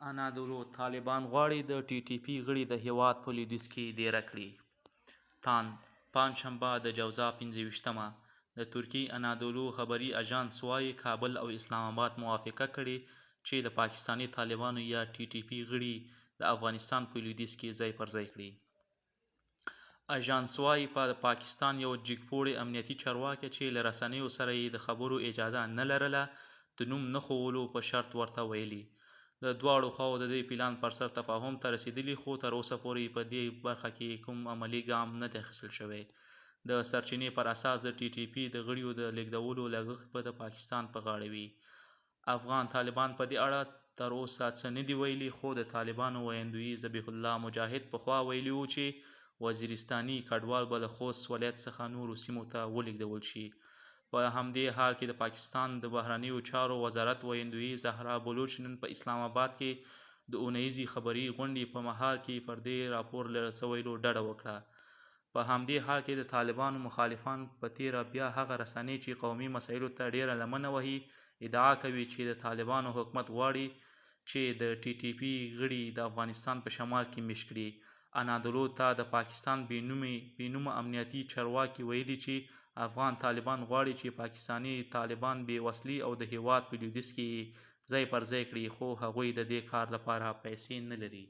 انادولو طالبان غواړي د ټي ټي پي غړي د هیواد په لویدیځ کې دېره کړي. پنجشنبه د جوزا 25مه د ترکي انادولو خبري اژانس وایي کابل او اسلام آباد موافقه کړې چې د پاکستاني طالبانو یا ټي ټي پي غړي د افغانستان په لویدیځ کې ځای پر ځای کړي. اژانس وایي د پاکستان یو جګپوړی امنیتي چارواکی چې له رسنیو سره یې د خبرو اجازه نه لرله د نوم نه ښوولو په شرط ورته ویلي. د دواړو خواوو د دې پلان پر سر تفاهم ته رسېدلي خو تر اوسه پورې په دې برخه کې کوم عملي ګام نه دی اخیستل شوی. د سرچینې پر اساس د ټي ټي پي د غړیو د لیږدولو لګښت به د پاکستان په غاړه وي. افغان طالبان په دې اړه تر اوسه څه نه دي ویلي خو د طالبانو ویندوی ذبیح الله مجاهد پخوا ویلي وو چې وزیرستاني کډوال به له خوست ولایت څخه نورو سیمو ته ولېږدول شي. په همدې حال کې د پاکستان د بهرنیو چارو وزارت ویندوی زهرا بلوچ نن په اسلام آباد کې د اونیزې خبري غونډې په مهال کې پر دې راپور له څه ویلو ډډه وکړه. په همدې حال کې د طالبانو مخالفان په تیره بیا هغه رسنۍ چې قومي مسایلو ته ډیره لمنه وهي ادعا کوي چې د طالبانو حکومت غواړي چې د ټي ټي پي غړي د افغانستان په شمال کې میشت کړي. انادولو ته د پاکستان بېنومه امنیتي چارواکي ویلي چې افغان طالبان غواړي چې پاکستاني طالبان بې وسلې او د هیواد په لویدیځ کې ځای پر ځای کړي خو هغوی د دې کار لپاره پیسې نه لري.